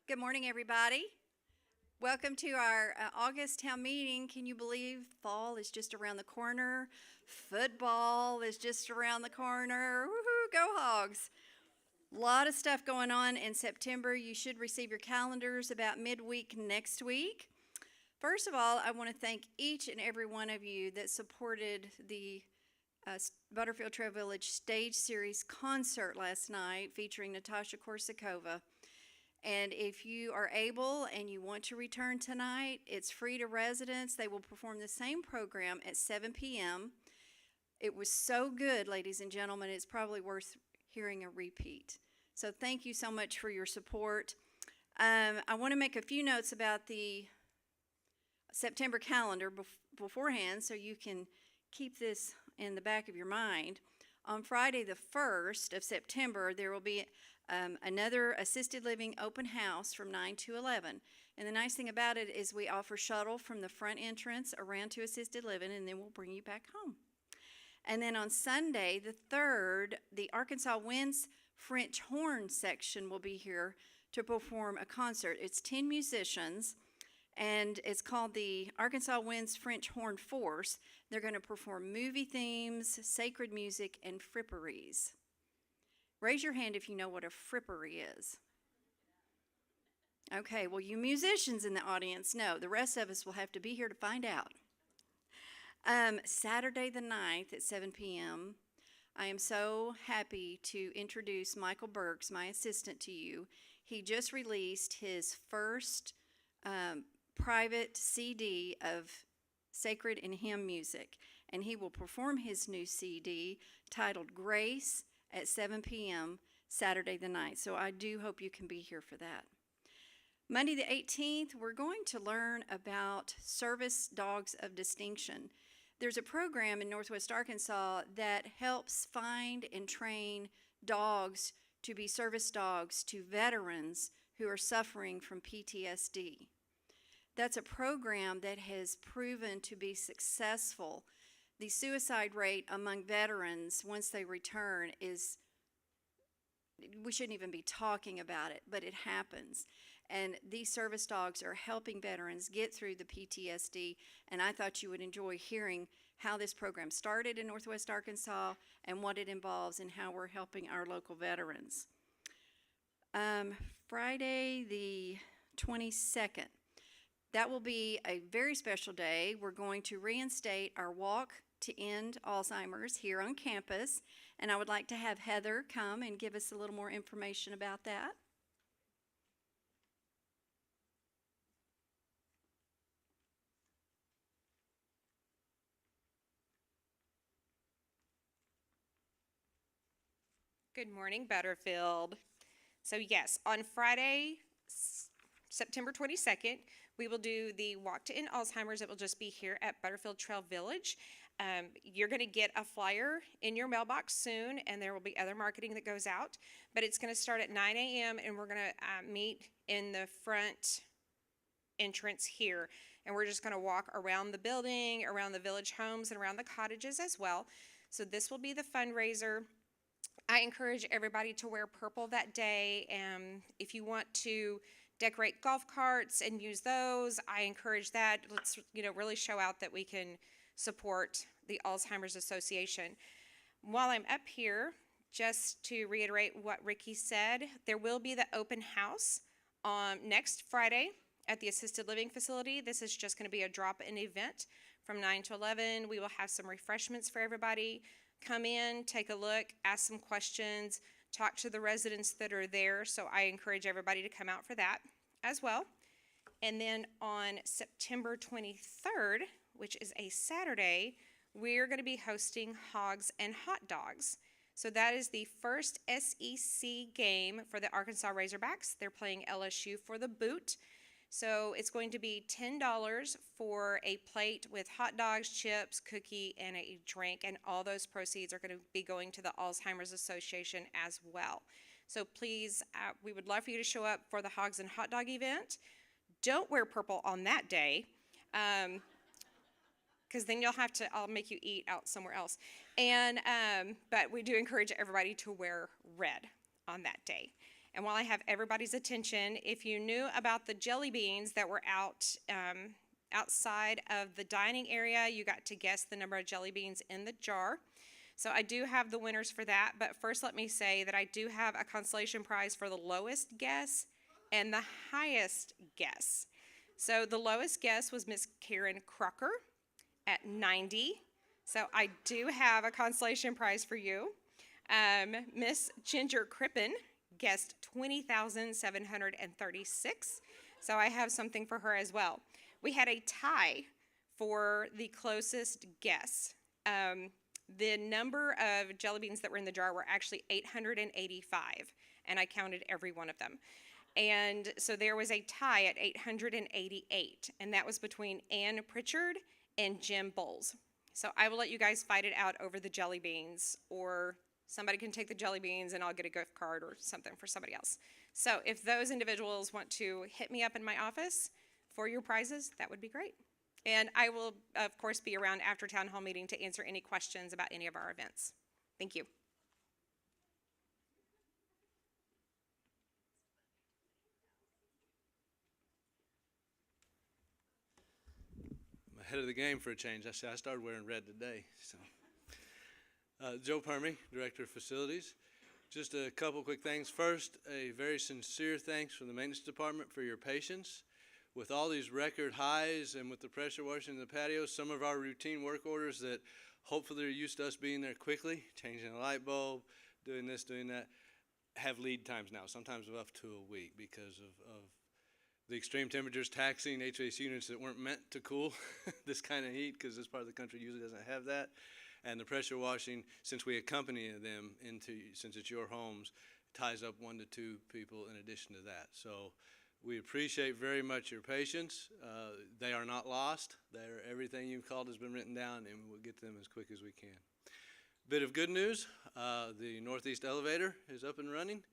Good morning, everybody. Welcome to our August town meeting. Can you believe fall is just around the corner? Football is just around the corner. Woohoo, go Hogs. A lot of stuff going on in September. You should receive your calendars about midweek next week. First of all, I want to thank each and every one of you that supported the Butterfield Trail Village Stage Series concert last night featuring Natasha Korsakova. And if you are able and you want to return tonight, it's free to residents. They will perform the same program at 7 p.m. It was so good, ladies and gentlemen, it's probably worth hearing a repeat. So thank you so much for your support. I want to make a few notes about the September calendar beforehand so you can keep this in the back of your mind. On Friday the 1st of September, there will be another assisted living open house from 9 to 11. And the nice thing about it is we offer shuttle from the front entrance around to assisted living, and then we'll bring you back home. And then on Sunday, the 3rd, the Arkansas Winds French Horn section will be here to perform a concert. It's 10 musicians, and it's called the Arkansas Winds French Horn Force. They're going to perform movie themes, sacred music, and fripperies. Raise your hand if you know what a frippery is. Okay, well, you musicians in the audience know. The rest of us will have to be here to find out. Saturday the 9th at 7 p.m., I am so happy to introduce Michael Burks, my assistant, to you. He just released his first private CD of sacred and hymn music, and he will perform his new CD titled Grace at 7 p.m. Saturday the 9th. So I do hope you can be here for that. Monday the 18th, we're going to learn about service dogs of distinction. There's a program in Northwest Arkansas that helps find and train dogs to be service dogs to veterans who are suffering from PTSD. That's a program that has proven to be successful. The suicide rate among veterans once they return is, we shouldn't even be talking about it, but it happens. And these service dogs are helping veterans get through the PTSD, and I thought you would enjoy hearing how this program started in Northwest Arkansas and what it involves and how we're helping our local veterans. Friday the 22nd. That will be a very special day. We're going to reinstate our Walk to End Alzheimer's here on campus, and I would like to have Heather come and give us a little more information about that. Good morning, Butterfield. So yes, on Friday, September 22nd, we will do the Walk to End Alzheimer's. It will just be here at Butterfield Trail Village. You're going to get a flyer in your mailbox soon, and there will be other marketing that goes out. But it's going to start at 9 a.m., and we're going to meet in the front entrance here. And we're just going to walk around the building, around the village homes, and around the cottages as well. So this will be the fundraiser. I encourage everybody to wear purple that day. If you want to decorate golf carts and use those, I encourage that. Let's really show out that we can support the Alzheimer's Association. While I'm up here, just to reiterate what Ricky said, there will be the open house next Friday at the assisted living facility. This is just going to be a drop-in event from 9 to 11. We will have some refreshments for everybody. Come in, take a look, ask some questions, talk to the residents that are there. So I encourage everybody to come out for that as well. And then on September 23rd, which is a Saturday, we're going to be hosting Hogs and Hot Dogs. So that is the first SEC game for the Arkansas Razorbacks. They're playing LSU for the boot. So it's going to be $10 for a plate with hot dogs, chips, cookie, and a drink, and all those proceeds are going to be going to the Alzheimer's Association as well. So please, we would love for you to show up for the Hogs and Hot Dog event. Don't wear purple on that day, because then I'll make you eat out somewhere else. But we do encourage everybody to wear red on that day. And while I have everybody's attention, if you knew about the jelly beans that were outside of the dining area, you got to guess the number of jelly beans in the jar. So I do have the winners for that, but first let me say that I do have a consolation prize for the lowest guess and the highest guess. So the lowest guess was Miss Karen Crocker at 90. So I do have a consolation prize for you. Miss Ginger Crippen guessed 20,736. So I have something for her as well. We had a tie for the closest guess. The number of jelly beans that were in the jar were actually 885, and I counted every one of them. And so there was a tie at 888, and that was between Ann Pritchard and Jim Bowles. So I will let you guys fight it out over the jelly beans, or somebody can take the jelly beans and I'll get a gift card or something for somebody else. So if those individuals want to hit me up in my office for your prizes, that would be great. And I will, of course, be around after town hall meeting to answer any questions about any of our events. Thank you. I'm ahead of the game for a change. I started wearing red today. So, Joe Permy, Director of Facilities. Just a couple quick things. First, a very sincere thanks from the Maintenance Department for your patience. With all these record highs and with the pressure washing in the patio, some of our routine work orders that hopefully are used to us being there quickly, changing a light bulb, doing this, doing that, have lead times now, sometimes of up to a week because of the extreme temperatures taxing HVAC units that weren't meant to cool this kind of heat, because this part of the country usually doesn't have that. And the pressure washing, since we accompany them since it's your homes, ties up 1 to 2 people in addition to that. So we appreciate very much your patience. They are not lost. Everything you've called has been written down, and we'll get to them as quick as we can. Bit of good news, the Northeast elevator is up and running.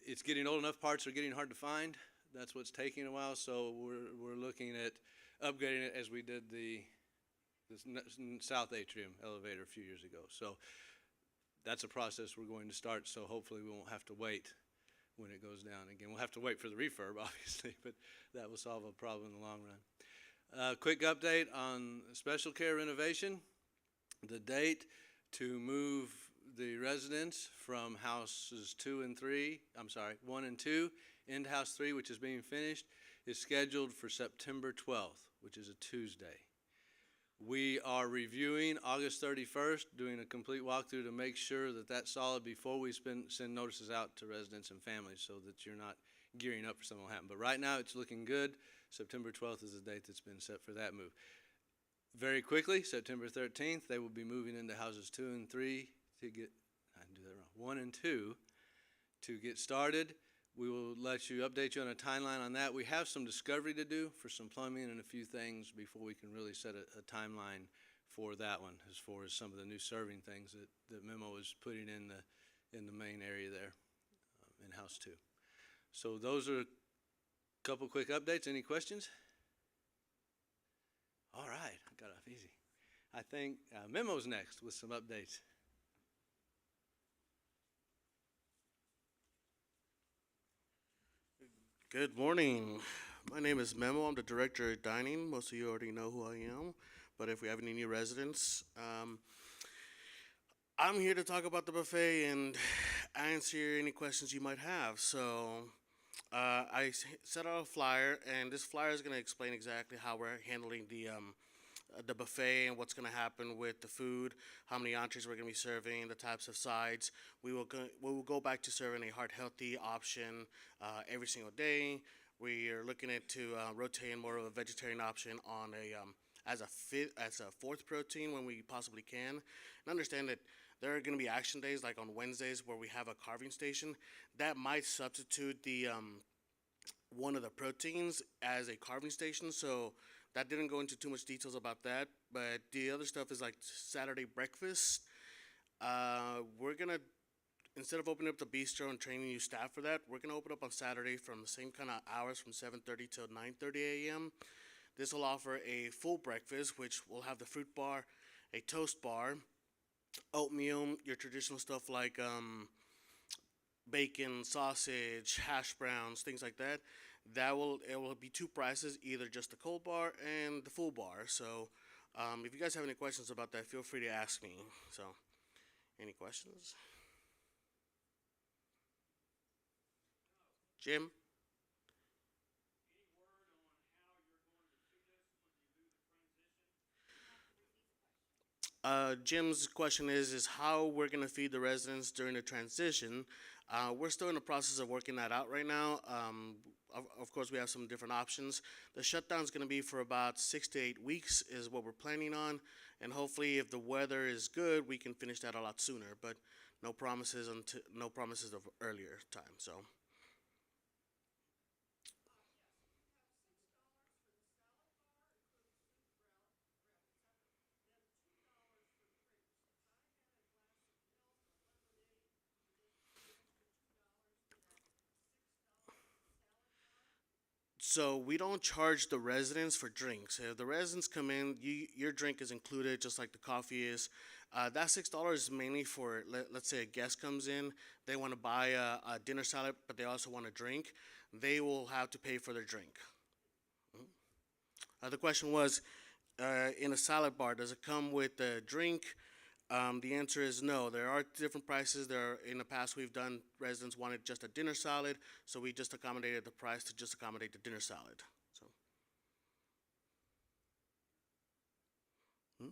It's getting old enough, parts are getting hard to find. That's what's taking a while, so we're looking at upgrading it as we did the South Atrium elevator a few years ago. So that's a process we're going to start, so hopefully we won't have to wait when it goes down again. We'll have to wait for the refurb, obviously, but that will solve a problem in the long run. Quick update on special care renovation. The date to move the residents from houses 1 and 2 into house 3, which is being finished, is scheduled for September 12th, which is a Tuesday. We are reviewing August 31st, doing a complete walkthrough to make sure that that's solid before we send notices out to residents and families, so that you're not gearing up for something to happen. But right now it's looking good. September 12th is the date that's been set for that move. Very quickly, September 13th, they will be moving into houses 2 and 3 to get, 1 and 2 to get started. We will update you on a timeline on that. We have some discovery to do for some plumbing and a few things before we can really set a timeline for that one, as far as some of the new serving things that Memo is putting in the main area there in house 2. So those are a couple quick updates. Any questions? All right, I got off easy. I think Memo's next with some updates. Good morning. My name is Memo. I'm the Director of Dining. Most of you already know who I am, but if we have any new residents, I'm here to talk about the buffet and answer any questions you might have. So I set out a flyer, and this flyer is going to explain exactly how we're handling the buffet and what's going to happen with the food, how many entrees we're going to be serving, the types of sides. We will go back to serving a heart-healthy option every single day. We are looking into rotating more of a vegetarian option on as a fourth protein when we possibly can. And understand that there are going to be action days, like on Wednesdays, where we have a carving station that might substitute the one of the proteins as a carving station. So that didn't go into too much details about that, but the other stuff is like Saturday breakfast. We're gonna, instead of opening up the bistro and training new staff for that, we're gonna open up on Saturday from the same kind of hours, from 7:30 till 9:30 a.m. This will offer a full breakfast, which will have the fruit bar, a toast bar, oatmeal, your traditional stuff like bacon, sausage, hash browns, things like that. It will be two prices, either just the cold bar and the full bar. So, if you guys have any questions about that, feel free to ask me. So, any questions? Jim? Jim's question is how we're gonna feed the residents during the transition. We're still in the process of working that out right now. Of course, we have some different options. The shutdown's gonna be for about 6 to 8 weeks is what we're planning on, and hopefully, if the weather is good, we can finish that a lot sooner. But no promises of earlier time. So. So we don't charge the residents for drinks. If the residents come in, your drink is included, just like the coffee is. That $6 is mainly for, let's say a guest comes in, they want to buy a dinner salad, but they also want a drink. They will have to pay for their drink. The question was, in a salad bar, does it come with a drink? The answer is no. There are different prices. In the past, we've done residents wanted just a dinner salad, so we just accommodated the price to just accommodate the dinner salad. So. Hmm?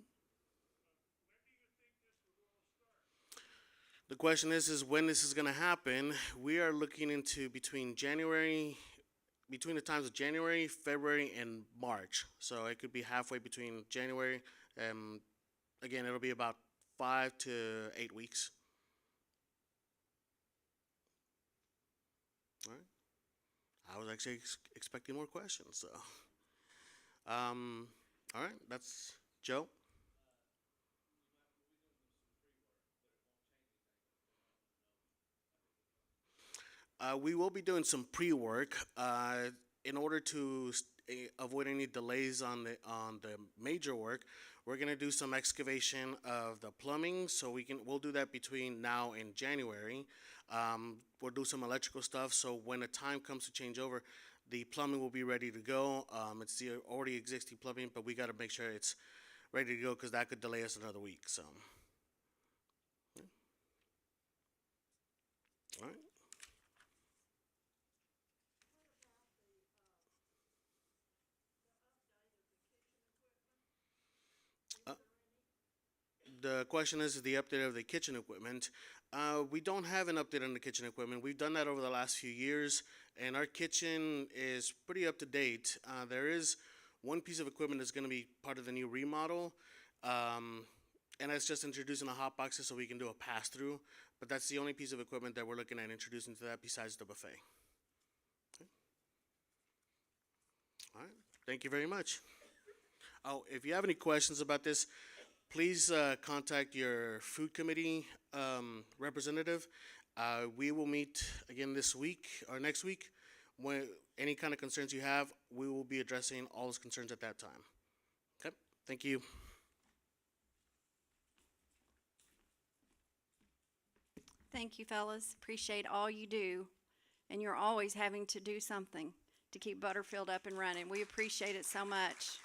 The question is when this is going to happen. We are looking into between the times of January, February, and March. So it could be halfway between January. Again, it'll be about 5 to 8 weeks. All right. I was actually expecting more questions. So, all right. That's Joe. We will be doing some pre-work in order to avoid any delays on the major work. We're gonna do some excavation of the plumbing, so we'll do that between now and January. We'll do some electrical stuff, so when the time comes to change over, the plumbing will be ready to go. It's the already existing plumbing, but we got to make sure it's ready to go because that could delay us another week. So, yeah. All right. The question is the update of the kitchen equipment. We don't have an update on the kitchen equipment. We've done that over the last few years, and our kitchen is pretty up to date. There is one piece of equipment that's going to be part of the new remodel, and that's just introducing the hot boxes so we can do a pass through. But that's the only piece of equipment that we're looking at introducing to that besides the buffet. Okay. All right. Thank you very much. Oh, if you have any questions about this, please contact your food committee representative. We will meet again this week or next week. When any kind of concerns you have, we will be addressing all those concerns at that time. Okay, thank you. Thank you, fellas. Appreciate all you do. And you're always having to do something to keep Butterfield up and running. We appreciate it so much.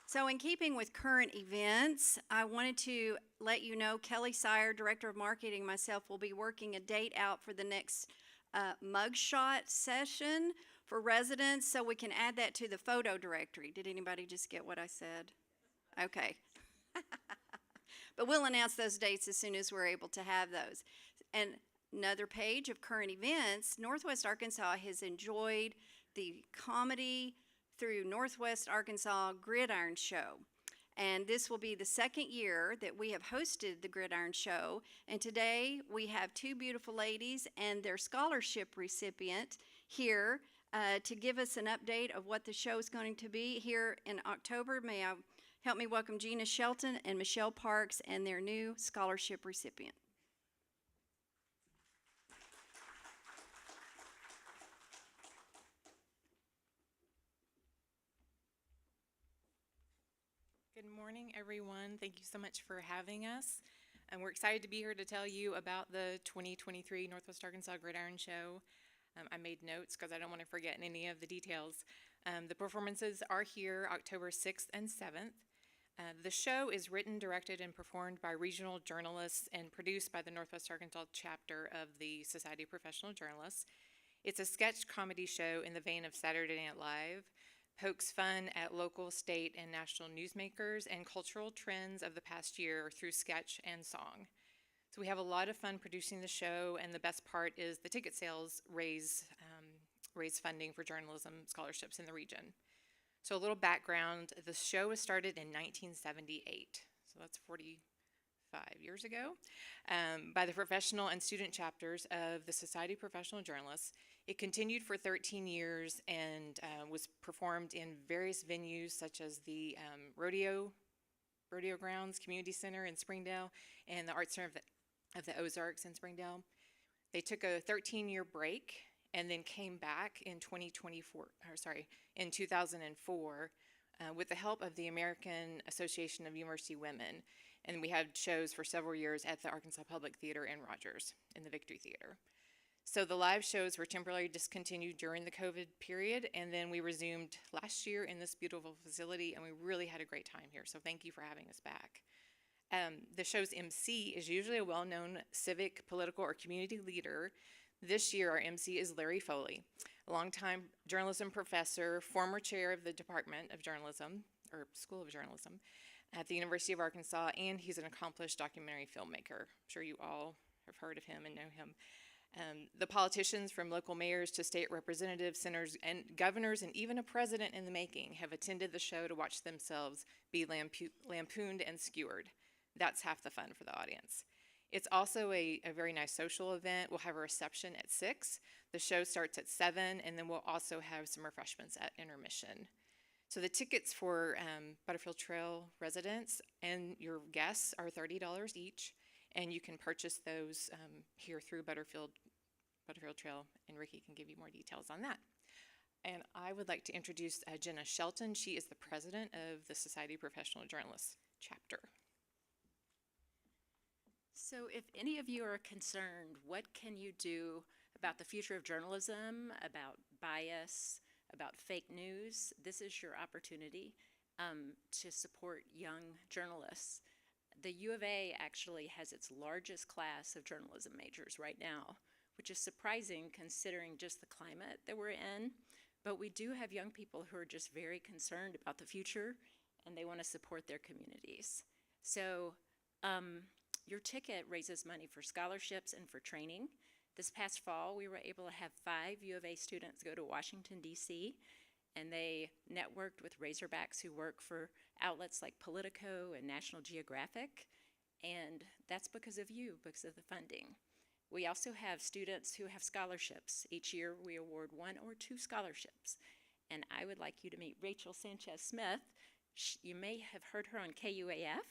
So in keeping with current events, I wanted to let you know Kelly Sire, Director of Marketing, myself will be working a date out for the next mugshot session for residents, so we can add that to the photo directory. Did anybody just get what I said? Okay. But we'll announce those dates as soon as we're able to have those. And another page of current events, Northwest Arkansas has enjoyed the comedy through Northwest Arkansas Gridiron Show. And this will be the second year that we have hosted the Gridiron Show. And today we have two beautiful ladies and their scholarship recipient here to give us an update of what the show is going to be here in October. May I help me welcome Gina Shelton and Michelle Parks and their new scholarship recipient. Good morning, everyone. Thank you so much for having us. And we're excited to be here to tell you about the 2023 Northwest Arkansas Gridiron Show. I made notes because I don't want to forget any of the details. The performances are here October 6th and 7th. The show is written, directed, and performed by regional journalists and produced by the Northwest Arkansas chapter of the Society of Professional Journalists. It's a sketch comedy show in the vein of Saturday Night Live, pokes fun at local, state, and national newsmakers and cultural trends of the past year through sketch and song. So we have a lot of fun producing the show, and the best part is the ticket sales raise funding for journalism scholarships in the region. So a little background, the show was started in 1978, so that's 45 years ago, by the professional and student chapters of the Society of Professional Journalists. It continued for 13 years and was performed in various venues such as the Rodeo Grounds Community Center in Springdale and the Art Center of the Ozarks in Springdale. They took a 13-year break and then came back in 2004 with the help of the American Association of University Women. And we had shows for several years at the Arkansas Public Theater in Rogers in the Victory Theater. So the live shows were temporarily discontinued during the COVID period, and then we resumed last year in this beautiful facility, and we really had a great time here. So thank you for having us back. The show's MC is usually a well-known civic, political, or community leader. This year, our MC is Larry Foley, a longtime journalism professor, former chair of the Department of Journalism, or School of Journalism, at the University of Arkansas, and he's an accomplished documentary filmmaker. I'm sure you all have heard of him and know him. The politicians, from local mayors to state representatives, senators, and governors, and even a president in the making, have attended the show to watch themselves be lampooned and skewered. That's half the fun for the audience. It's also a very nice social event. We'll have a reception at 6. The show starts at 7, and then we'll also have some refreshments at intermission. So the tickets for Butterfield Trail residents and your guests are $30 each, and you can purchase those here through Butterfield Trail, and Ricky can give you more details on that. And I would like to introduce Jenna Shelton. She is the president of the Society of Professional Journalists chapter. So if any of you are concerned, what can you do about the future of journalism, about bias, about fake news? This is your opportunity to support young journalists. The U of A actually has its largest class of journalism majors right now, which is surprising considering just the climate that we're in. But we do have young people who are just very concerned about the future, and they want to support their communities. So your ticket raises money for scholarships and for training. This past fall, we were able to have 5 U of A students go to Washington, D.C., and they networked with Razorbacks who work for outlets like Politico and National Geographic, and that's because of you, because of the funding. We also have students who have scholarships. Each year, we award 1 or 2 scholarships, and I would like you to meet Rachel Sanchez-Smith. You may have heard her on KUAF.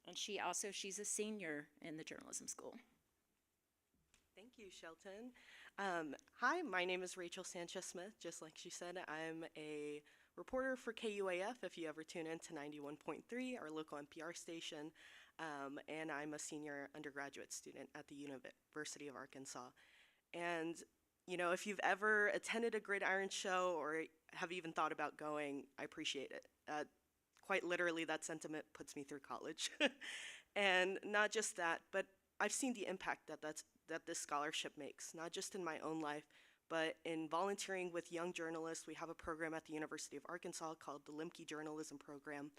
And she's a senior in the journalism school. Thank you, Shelton. Hi, my name is Rachel Sanchez-Smith. Just like she said, I'm a reporter for KUAF, if you ever tune in to 91.3, our local NPR station, and I'm a senior undergraduate student at the University of Arkansas. And, you know, if you've ever attended a gridiron show or have even thought about going, I appreciate it. Quite literally, that sentiment puts me through college. And not just that, but I've seen the impact that this scholarship makes, not just in my own life, but in volunteering with young journalists. We have a program at the University of Arkansas called the Limke Journalism Program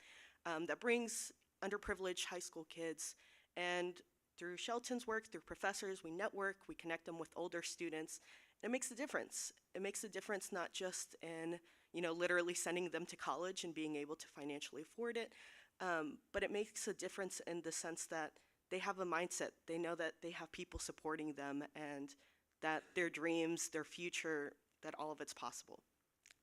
that brings underprivileged high school kids, and through Shelton's work, through professors, we network, we connect them with older students. It makes a difference. It makes a difference not just in literally sending them to college and being able to financially afford it, but it makes a difference in the sense that they have a mindset. They know that they have people supporting them and that their dreams, their future, that all of it's possible.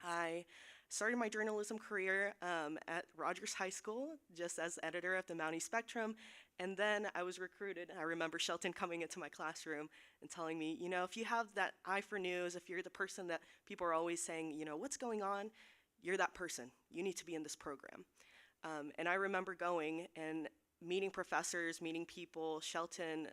I started my journalism career at Rogers High School, just as editor of the Mountie Spectrum, and then I was recruited. I remember Shelton coming into my classroom and telling me, if you have that eye for news, if you're the person that people are always saying, what's going on, you're that person. You need to be in this program. And I remember going and meeting professors, meeting people, Shelton,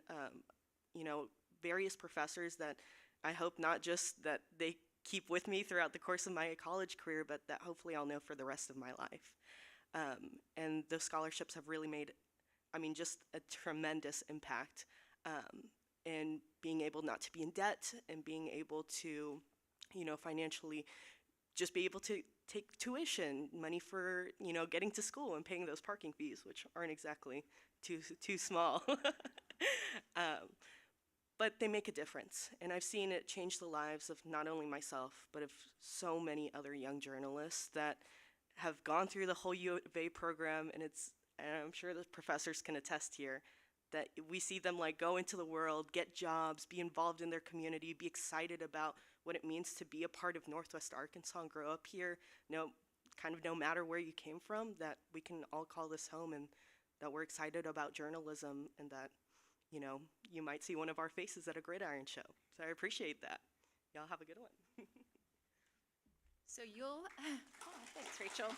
various professors that I hope not just that they keep with me throughout the course of my college career, but that hopefully I'll know for the rest of my life. And those scholarships have really made, just a tremendous impact in being able not to be in debt and being able to, financially just be able to take tuition money for, getting to school and paying those parking fees, which aren't exactly too small. But they make a difference, and I've seen it change the lives of not only myself, but of so many other young journalists that have gone through the whole U of A program, and I'm sure the professors can attest here, that we see them like go into the world, get jobs, be involved in their community, be excited about what it means to be a part of Northwest Arkansas and grow up here, no matter where you came from, that we can all call this home, and that we're excited about journalism, and that you might see one of our faces at a Gridiron show. So I appreciate that. Y'all have a good one. So thanks, Rachel.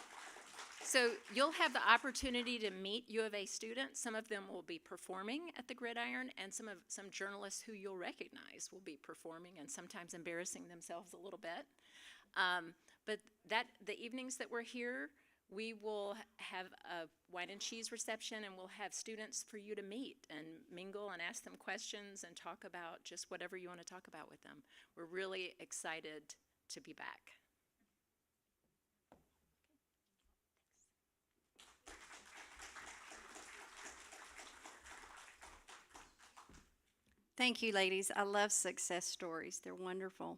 So you'll have the opportunity to meet U of A students. Some of them will be performing at the Gridiron, and some journalists who you'll recognize will be performing and sometimes embarrassing themselves a little bit. But the evenings that we're here, we will have a wine and cheese reception, and we'll have students for you to meet and mingle and ask them questions and talk about just whatever you want to talk about with them. We're really excited to be back. Thank you, ladies. I love success stories. They're wonderful.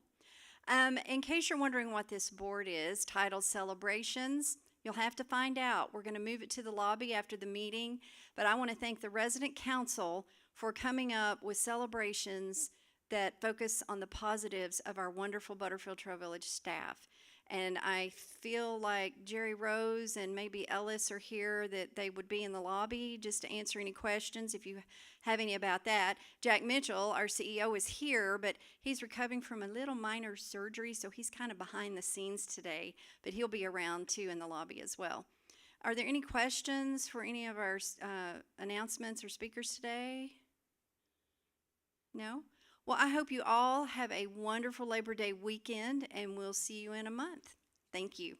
In case you're wondering what this board is, titled Celebrations, you'll have to find out. We're going to move it to the lobby after the meeting, but I want to thank the resident council for coming up with celebrations that focus on the positives of our wonderful Butterfield Trail Village staff. And I feel like Jerry Rose and maybe Ellis are here, that they would be in the lobby just to answer any questions if you have any about that. Jack Mitchell, our CEO, is here, but he's recovering from a little minor surgery, so he's kind of behind the scenes today, but he'll be around too in the lobby as well. Are there any questions for any of our announcements or speakers today? No? Well, I hope you all have a wonderful Labor Day weekend, and we'll see you in a month. Thank you.